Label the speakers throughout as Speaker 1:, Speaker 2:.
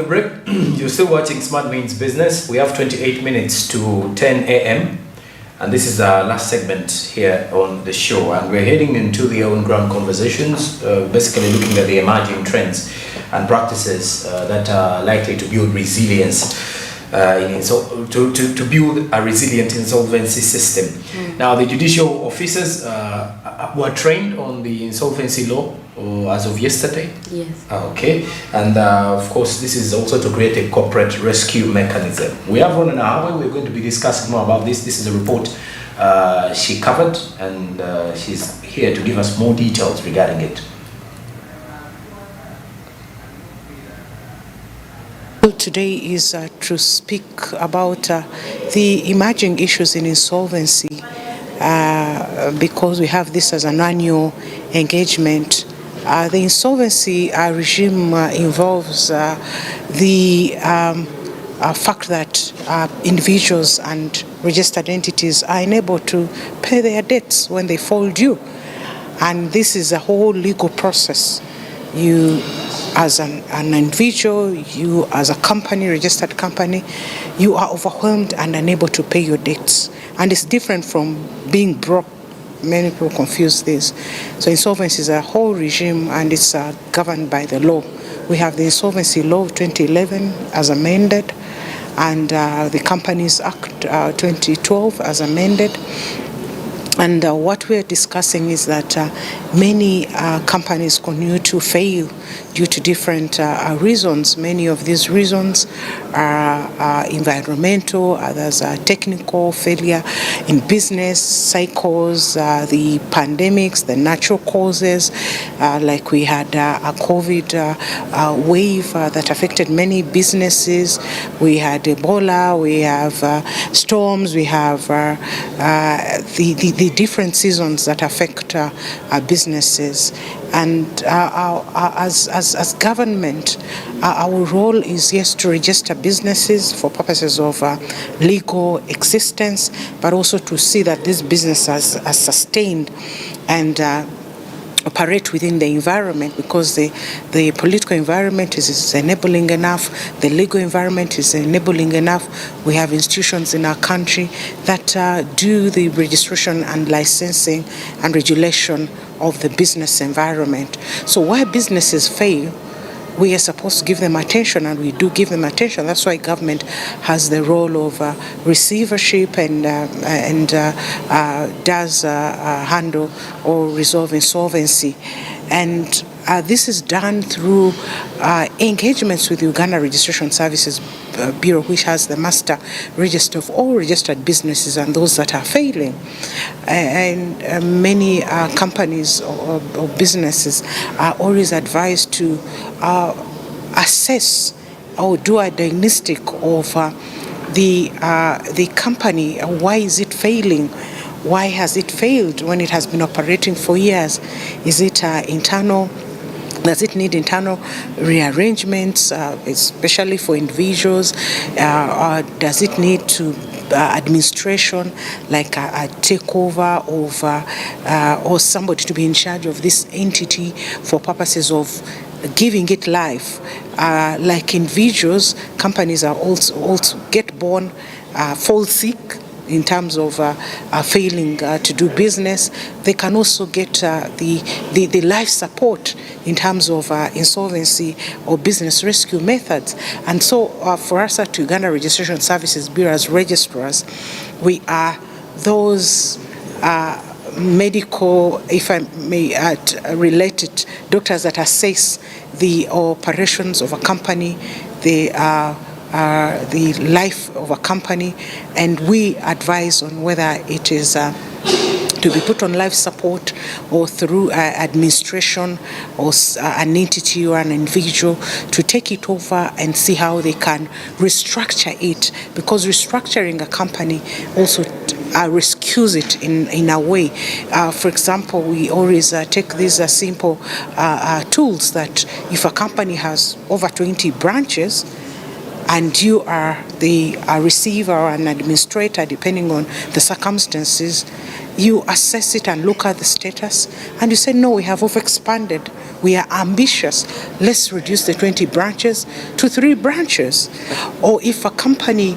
Speaker 1: the break. You're still watching Smart Business. We have 28 minutes to 10 a.m. and this is our last segment here on the show. And we're heading into the on-ground conversations, basically looking at the emerging trends and practices that are likely to build resilience, to build a resilient insolvency system. Now, the judicial officers were trained on the insolvency law as of yesterday.
Speaker 2: Yes.
Speaker 1: Okay. And of course, this is also to create a corporate rescue mechanism. We have 1 hour. We're going to be discussing more about this. This is a report she covered, and she's here to give us more details regarding it.
Speaker 3: Today is to speak about the emerging issues in insolvency because we have this as an annual engagement. The insolvency regime involves the fact that individuals and registered entities are unable to pay their debts when they fall due. And this is a whole legal process. You as an individual, you as a company, registered company, you are overwhelmed and unable to pay your debts. And it's different from being broke. Many people confuse this. So insolvency is a whole regime, and it's governed by the law. We have the Insolvency Law of 2011 as amended, and the Companies Act 2012 as amended. And what we're discussing is that many companies continue to fail due to different reasons. Many of these reasons are environmental, others are technical, failure in business cycles, the pandemics, the natural causes, like we had a COVID wave that affected many businesses. We had Ebola, we have storms, we have the different seasons that affect our businesses. And as government, our role is, yes, to register businesses for purposes of legal existence, but also to see that these businesses are sustained and operate within the environment, because the political environment is enabling enough, the legal environment is enabling enough. We have institutions in our country that do the registration and licensing and regulation of the business environment. So where businesses fail, we are supposed to give them attention, and we do give them attention. That's why government has the role of receivership and does handle or resolve insolvency. And this is done through engagements with the Uganda Registration Services Bureau, which has the master register of all registered businesses and those that are failing. And many companies or businesses are always advised to assess or do a diagnostic of the company. Why is it failing? Why has it failed when it has been operating for years? Is it internal? Does it need internal rearrangements, especially for individuals? Or does it need to administration, like a takeover of or somebody to be in charge of this entity for purposes of giving it life? Like individuals, companies are also get born, fall sick in terms of failing to do business. They can also get the life support in terms of insolvency or business rescue methods. And so for us at Uganda Registration Services Bureau as registrars, we are those medical, if I may add, related doctors that assess the operations of a company, the life of a company, and we advise on whether it is to be put on life support or through administration or an entity or an individual to take it over and see how they can restructure it, because restructuring a company also rescues it in a way. For example, we always take these simple tools that if a company has over 20 branches, and you are the receiver or an administrator, depending on the circumstances, you assess it and look at the status, and you say, no, we have overexpanded. We are ambitious. Let's reduce the 20 branches to 3 branches. Or if a company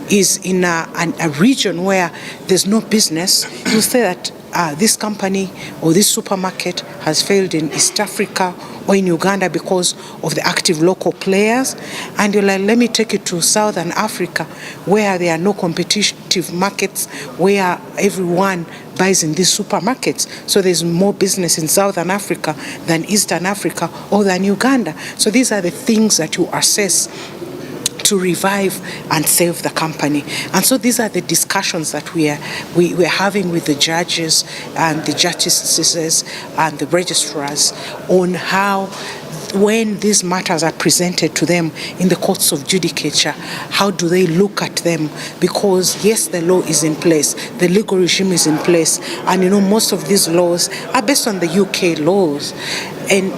Speaker 3: is in a region where there's no business, you say that this company or this supermarket has failed in East Africa or in Uganda because of the active local players, and you're like, let me take it to Southern Africa where there are no competitive markets, where everyone buys in these supermarkets. So there's more business in Southern Africa than Eastern Africa or than Uganda. So these are the things that you assess to revive and save the company. And so these are the discussions that we're having with the judges and the justices and the registrars on how, when these matters are presented to them in the courts of judicature, how do they look at them? Because yes, the law is in place, the legal regime is in place, and most of these laws are based on the UK laws and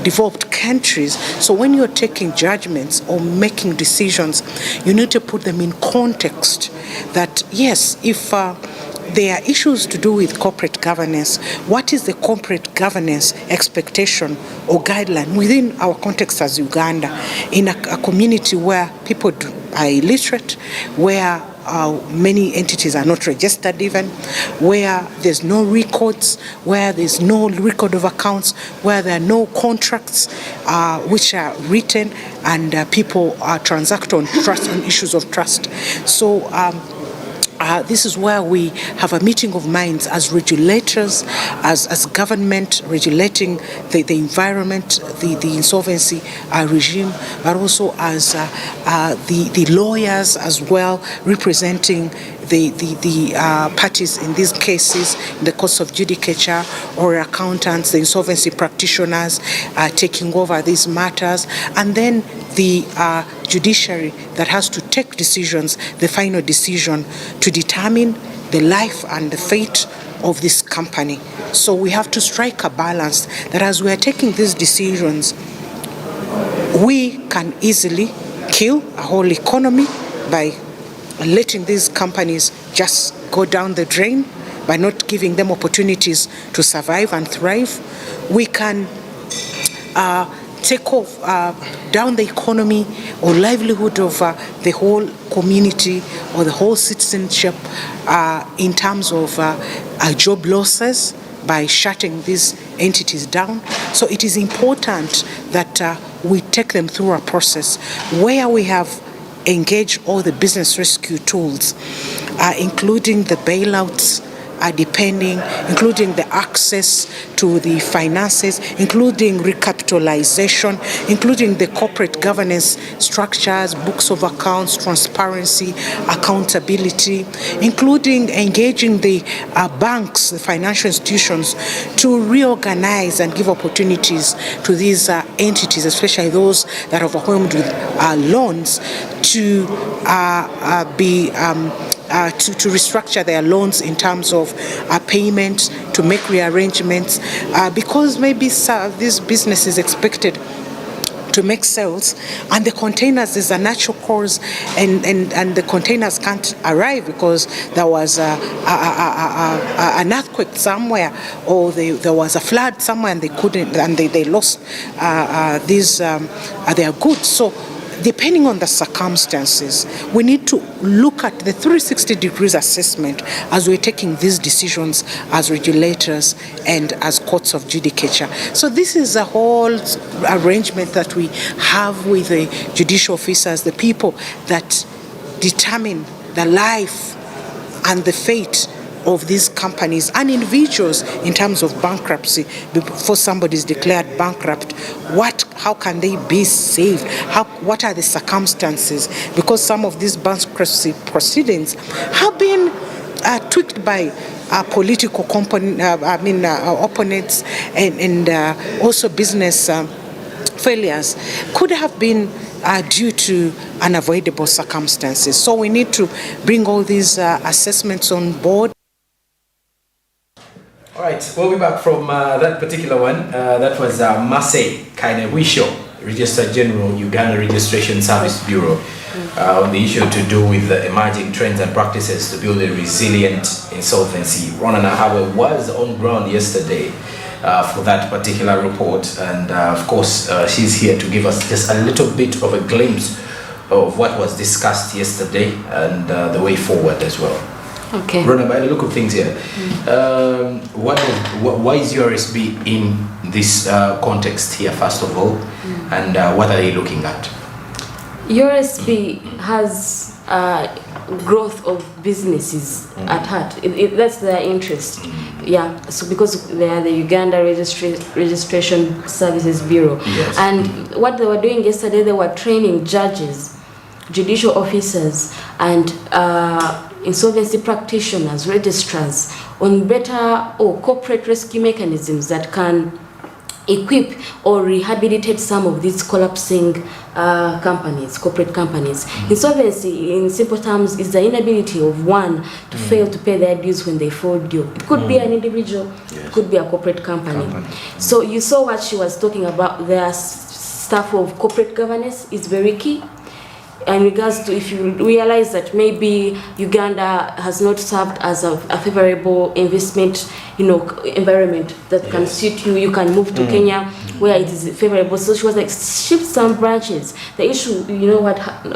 Speaker 3: developed countries. So when you're taking judgments or making decisions, you need to put them in context that, yes, if there are issues to do with corporate governance, what is the corporate governance expectation or guideline within our context as Uganda, in a community where people are illiterate, where many entities are not registered even, where there's no records, where there's no record of accounts, where there are no contracts which are written, and people transact on trust, on issues of trust. So this is where we have a meeting of minds as regulators, as government regulating the environment, the insolvency regime, but also as the lawyers as well, representing the parties in these cases, in the courts of judicature, or accountants, the insolvency practitioners taking over these matters, and then the judiciary that has to take decisions, the final decision to determine the life and the fate of this company. So we have to strike a balance that as we are taking these decisions, we can easily kill a whole economy by letting these companies just go down the drain, by not giving them opportunities to survive and thrive. We can take off down the economy or livelihood of the whole community or the whole citizenship in terms of job losses by shutting these entities down. So it is important that we take them through a process where we have engaged all the business rescue tools, including the bailouts, including the access to the finances, including recapitalization, including the corporate governance structures, books of accounts, transparency, accountability, including engaging the banks, the financial institutions, to reorganize and give opportunities to these entities, especially those that are overwhelmed with loans, to to restructure their loans in terms of payment, to make rearrangements, because maybe this business is expected to make sales, and the containers is a natural cause, and the containers can't arrive because there was an earthquake somewhere, or there was a flood somewhere, and they couldn't, and they lost their goods. So depending on the circumstances, we need to look at the 360 degrees assessment as we're taking these decisions as regulators and as courts of judicature. So this is a whole arrangement that we have with the judicial officers, the people that determine the life and the fate of these companies and individuals in terms of bankruptcy. Before somebody is declared bankrupt, how can they be saved? What are the circumstances? Because some of these bankruptcy proceedings have been tweaked by political opponents and also business failures could have been due to unavoidable circumstances. So we need to bring all these assessments on board.
Speaker 1: All right, we'll be back from that particular one. That was Masei Kainewisho, Registered General, Uganda Registration Service Bureau. on the issue to do with the emerging trends and practices to build a resilient insolvency. Rona Nahawe was on ground yesterday for that particular report, and of course she's here to give us just a little bit of a glimpse of what was discussed yesterday and the way forward as well.
Speaker 2: Okay.
Speaker 1: Rona, by the look of things here, why is URSB in this context here, first of all, and what are they looking at?
Speaker 2: URSB has growth of businesses at heart. That's their interest. Yeah, so because they are the Uganda Registration Services Bureau.
Speaker 1: Yes.
Speaker 2: And what they were doing yesterday, they were training judges, judicial officers, and insolvency practitioners, registrars on better or corporate rescue mechanisms that can equip or rehabilitate some of these collapsing companies, corporate companies. Insolvency, in simple terms, is the inability of one to fail to pay their dues when they fall due. It could be an individual, it could be a corporate company. So you saw what she was talking about. Their stuff of corporate governance is very key. In regards to, if you realize that maybe Uganda has not served as a favorable investment, environment that can suit you, you can move to Kenya where it is favorable. So she was like, shift some branches. The issue,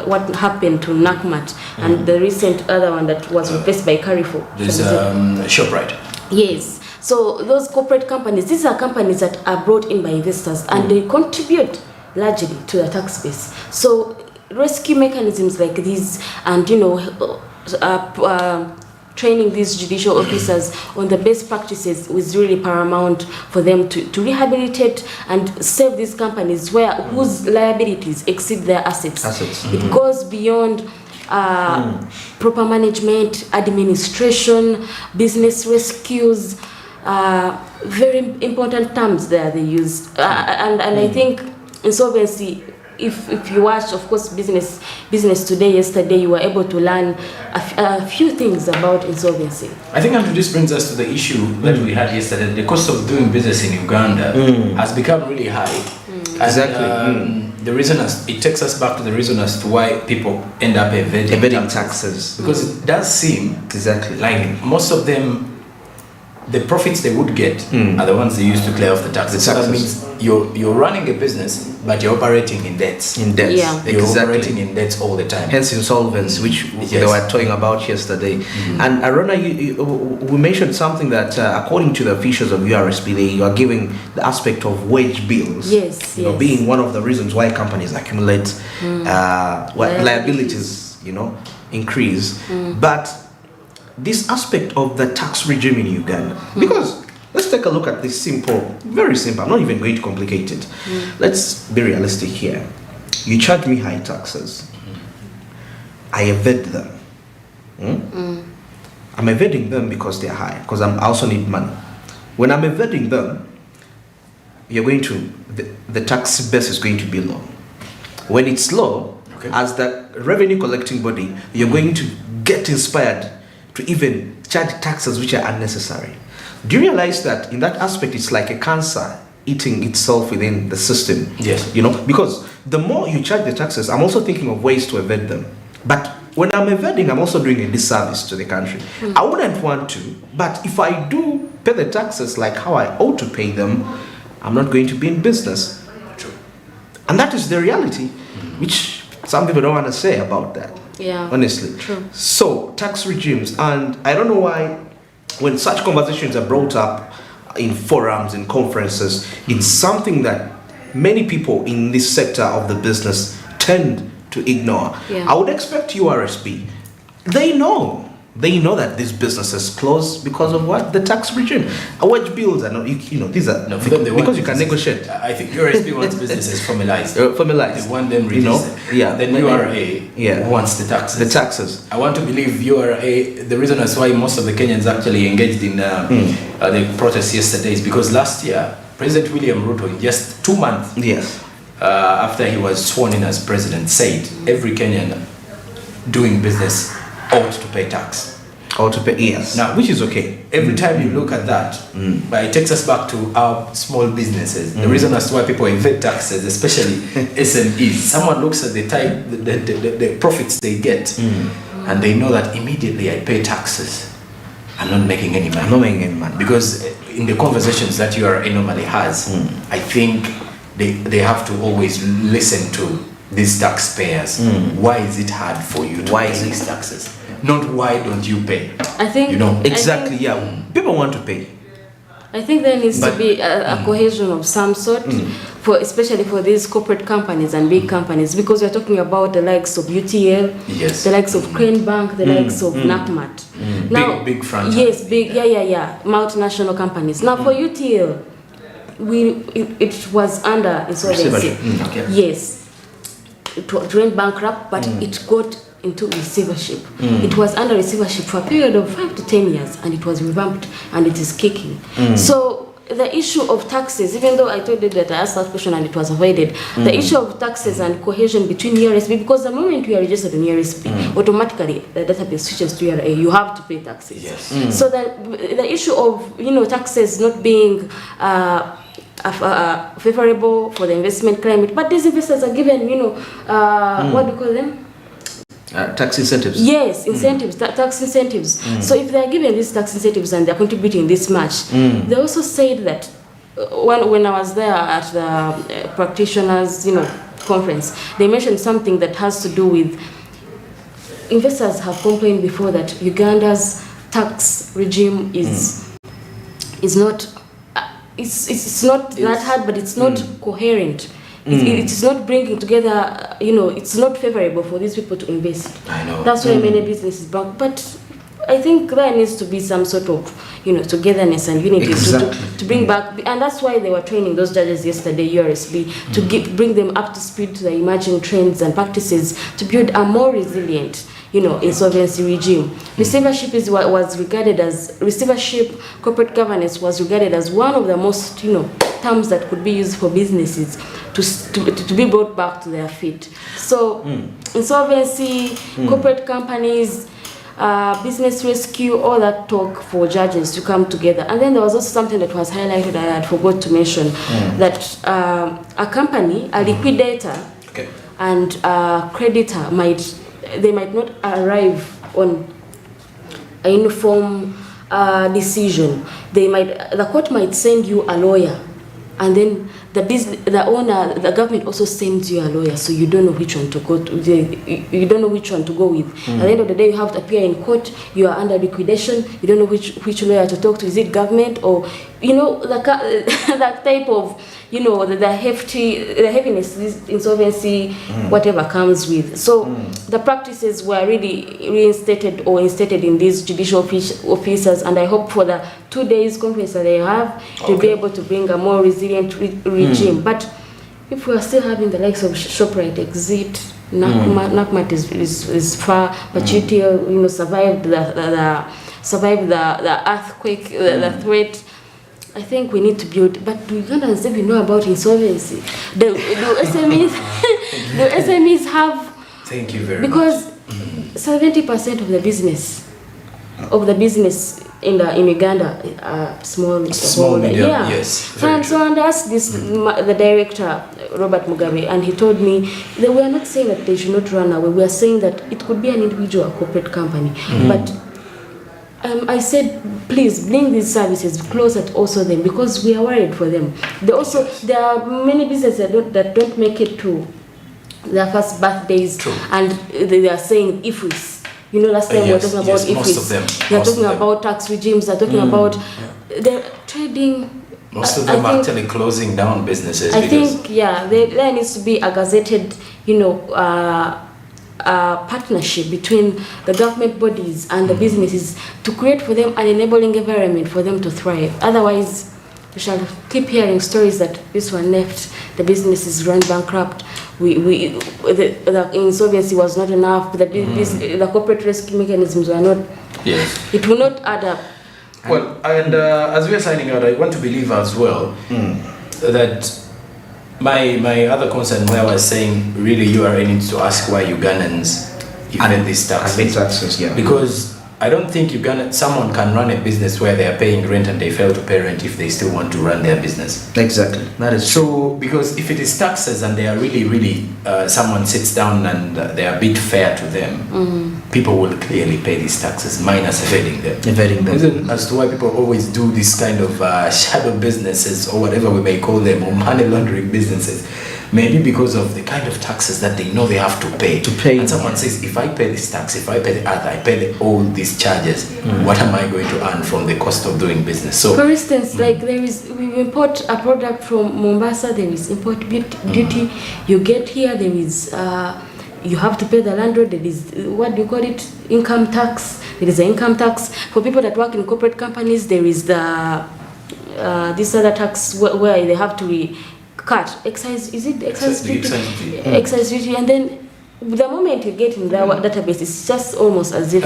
Speaker 2: what happened to Nakmat and the recent other one that was replaced by Carrefour.
Speaker 1: There's ShopRite.
Speaker 2: Yes. So those corporate companies, these are companies that are brought in by investors and they contribute largely to the tax base. So rescue mechanisms like these and training these judicial officers on the best practices was really paramount for them to rehabilitate and save these companies whose liabilities exceed their assets. It goes beyond proper management, administration, business rescues, very important terms there they use. And I think insolvency, if you watched, of course, business today, yesterday, you were able to learn a few things about insolvency.
Speaker 1: I think, Andrew, this brings us to the issue that we had yesterday. The cost of doing business in Uganda has become really high. And, the reason it takes us back to the reason as to why people end up evading taxes. Because it does seem like most of them, the profits they would get are the ones they use to clear off the taxes. So that means you're running a business, but you're operating in debts.
Speaker 2: Yeah.
Speaker 1: You're operating in debts all the time.
Speaker 4: Hence insolvency, which they were talking about yesterday. And Arona, we mentioned something that according to the officials of URSB, you are giving the aspect of wage bills.
Speaker 2: Yes.
Speaker 4: Being one of the reasons why companies accumulate liabilities, increase. But this aspect of the tax regime in Uganda, because let's take a look at this very simple, I'm not even going to complicate it. Let's be realistic here. You charge me high taxes, I evade them. I'm evading them because they're high, because I also need money. When I'm evading them, the tax base is going to be low. When it's low, as the revenue collecting body, you're going to get inspired to even charge taxes which are unnecessary. Do you realize that in that aspect it's like a cancer eating itself within the system?
Speaker 1: Yes.
Speaker 4: Because the more you charge the taxes, I'm also thinking of ways to evade them. But when I'm evading, I'm also doing a disservice to the country. I wouldn't want to, but if I do pay the taxes like how I ought to pay them, I'm not going to be in business.
Speaker 1: True.
Speaker 4: And that is the reality, which some people don't want to say about that.
Speaker 2: Yeah.
Speaker 4: Honestly.
Speaker 2: True.
Speaker 4: So tax regimes, and I don't know why when such conversations are brought up in forums and conferences, it's something that many people in this sector of the business tend to ignore.
Speaker 2: Yeah.
Speaker 4: I would expect URSB, they know that these businesses close because of what? The tax regime. Wage bills are not, these are,
Speaker 1: No, for them,
Speaker 4: because you can negotiate.
Speaker 1: I think URSB wants businesses formalized.
Speaker 4: Formalized.
Speaker 1: They want them registered. Then URA wants the taxes.
Speaker 4: The taxes.
Speaker 1: I want to believe URA, the reason as why most of the Kenyans actually engaged in the protests yesterday is because last year, President William Ruto, in just 2 months after he was sworn in as president, said every Kenyan doing business ought to pay tax.
Speaker 4: Or to pay, yes.
Speaker 1: Now,
Speaker 4: which is okay.
Speaker 1: Every time you look at that, but it takes us back to our small businesses. The reason as to why people evade taxes, especially SMEs, someone looks at the profits they get, and they know that immediately I pay taxes. I'm not making any money.
Speaker 4: I'm not making any money.
Speaker 1: Because in the conversations that URA normally has, I think they have to always listen to these taxpayers. Why is it hard for you to pay these taxes? Not why don't you pay?
Speaker 2: I think
Speaker 4: exactly. People want to pay.
Speaker 2: I think there needs to be a cohesion of some sort, especially for these corporate companies and big companies, because we're talking about the likes of UTL,
Speaker 1: yes,
Speaker 2: the likes of Crane Bank, the likes of NACMAT. Now,
Speaker 1: big franchise.
Speaker 2: Yes, big, multinational companies. Now for UTL, it was under insolvency. Yes, it went bankrupt, but it got into receivership. It was under receivership for a period of 5 to 10 years, and it was revamped, and it is kicking. So the issue of taxes, even though I told you that I asked that question and it was avoided, the issue of taxes and cohesion between URSB, because the moment you are registered in URSB, automatically the database switches to URA, you have to pay taxes. Yes. So the issue of taxes not being favorable for the investment climate, but these investors are given what do you call them?
Speaker 4: Tax incentives.
Speaker 2: Yes, incentives, tax incentives. So if they are given these tax incentives and they are contributing this much, they also said that when I was there at the practitioners, conference, they mentioned something that has to do with investors have complained before that Uganda's tax regime is not it's not that hard, but it's not coherent. It is not bringing together, it's not favorable for these people to invest.
Speaker 1: I know.
Speaker 2: That's why many businesses back. But I think there needs to be some sort of, togetherness and unity to bring back. And that's why they were training those judges yesterday, URSB, to bring them up to speed to the emerging trends and practices to build a more resilient, insolvency regime. Receivership corporate governance was regarded as one of the most, terms that could be used for businesses to be brought back to their feet. So insolvency, corporate companies, business rescue, all that talk for judges to come together. And then there was also something that was highlighted I had forgot to mention, that a company, a liquidator, and a creditor might not arrive on a uniform decision. The court might send you a lawyer, and then the government also sends you a lawyer, so you don't know which one to go to. You don't know which one to go with. At the end of the day, you have to appear in court. You are under liquidation. You don't know which lawyer to talk to. Is it government or that type of the heaviness, this insolvency, whatever comes with. So the practices were really reinstated or instated in these judicial officers, and I hope for the 2 days conference that they have to be able to bring a more resilient regime. But if we are still having the likes of ShopRite exit, NACMAT is far, but UTL survived the earthquake, the threat. I think we need to build, but do Ugandans even know about insolvency? Do SMEs do SMEs have?
Speaker 1: Thank you very
Speaker 2: because
Speaker 1: much.
Speaker 2: 70% of the business in Uganda are small
Speaker 1: medium,
Speaker 2: yeah.
Speaker 1: Yes.
Speaker 2: And so I asked the director Robert Mugabe, and he told me that we are not saying that they should not run away. We are saying that it could be an individual or corporate company, but I said, please bring these services closer to also them, because we are worried for them. There are many businesses that don't make it to their first birthdays. True. And they are saying IFRIs. Last time we were talking about IFRIs.
Speaker 1: Most of them.
Speaker 2: They are talking about tax regimes. They are talking about they're trading.
Speaker 1: Most of them are actually closing down businesses.
Speaker 2: I think there needs to be a gazetted, partnership between the government bodies and the businesses to create for them an enabling environment for them to thrive. Otherwise, we shall keep hearing stories that this one left, the business is run bankrupt, the insolvency was not enough, the corporate rescue mechanisms were not.
Speaker 1: Yes.
Speaker 2: It will not add up.
Speaker 1: Well, and as we are signing out, I want to believe as well that my other concern, where I was saying really URA needs to ask why Ugandans evade these taxes.
Speaker 4: Taxes, yeah.
Speaker 1: Because I don't think someone can run a business where they are paying rent and they fail to pay rent if they still want to run their business.
Speaker 4: Exactly. That is
Speaker 1: so, because if it is taxes and they are really, someone sits down and they are a bit fair to them, people will clearly pay these taxes, minus evading them. Reason as to why people always do this kind of shadow businesses or whatever we may call them, or money laundering businesses. Maybe because of the kind of taxes that they know they have to pay. And someone says, if I pay this tax, if I pay the other, I pay all these charges, what am I going to earn from the cost of doing business? So,
Speaker 2: for instance, like we import a product from Mombasa, there is import duty. You get here, there is, you have to pay the landlord, there is, what do you call it, income tax. There is an income tax. For people that work in corporate companies, there is this other tax where they have to cut excise. Is it excise duty? Excise duty. And then the moment you get in the database, it's just almost as if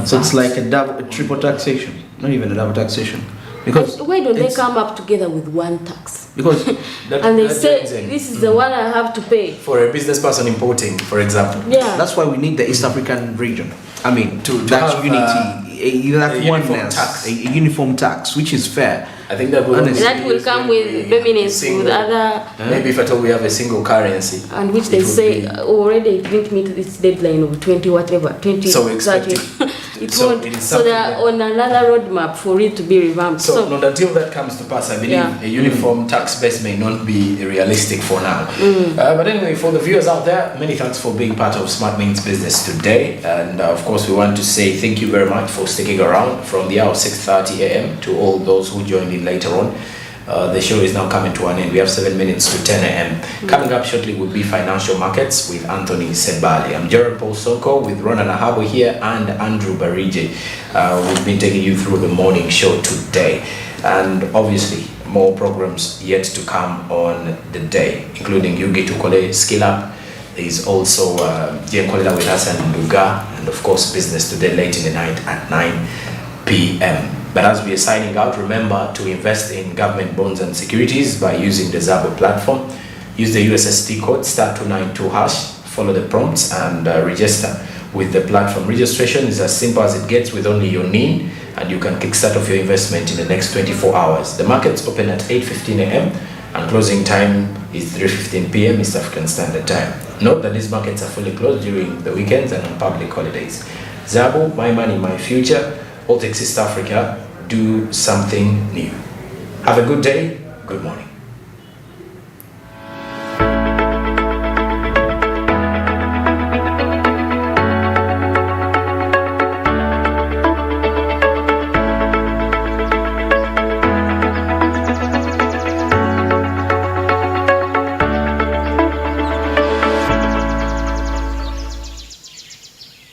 Speaker 4: so it's like a triple taxation, not even a double taxation. Because
Speaker 2: why don't they come up together with one tax?
Speaker 4: Because
Speaker 2: and they say this is the one I have to pay
Speaker 1: for a business person importing, for example.
Speaker 2: Yeah,
Speaker 4: that's why we need the East African region. I mean, to that
Speaker 1: have,
Speaker 4: unity, that oneness, a uniform tax, which is fair.
Speaker 1: I think that
Speaker 2: will come with dominance with other.
Speaker 1: Maybe if at all we have a single currency,
Speaker 2: and which they say already it didn't meet this deadline of 20 whatever 20.
Speaker 1: So we expect
Speaker 2: it won't. So they are on another roadmap for it to be revamped.
Speaker 1: So not until that comes to pass, I believe a uniform tax base may not be realistic for now. But anyway, for the viewers out there, many thanks for being part of Smart Means Business today. And of course, we want to say thank you very much for sticking around from the hour 6:30 a.m. to all those who joined in later on. The show is now coming to an end. We have 7 minutes to 10 a.m. Coming up shortly will be Financial Markets with Anthony Sebali. I'm Gerald Paul Sonko with Ronan Ahabo here and Andrew Barije. We've been taking you through the morning show today. And obviously, more programs yet to come on the day, including Yugi Tukole Skill Up. There is also Jane Kolila with Hassan Nduga, and of course, Business Today late in the night at 9 p.m. But as we are signing out, remember to invest in government bonds and securities by using the Zabo platform. Use the USSD code *292#, follow the prompts and register with the platform. Registration is as simple as it gets with only your NIN, and you can kickstart off your investment in the next 24 hours. The markets open at 8:15 a.m. and closing time is 3:15 p.m. East African Standard Time. Note that these markets are fully closed during the weekends and on public holidays. Zabo, my money, my future. All East Africa, do something new. Have a good day. Good morning.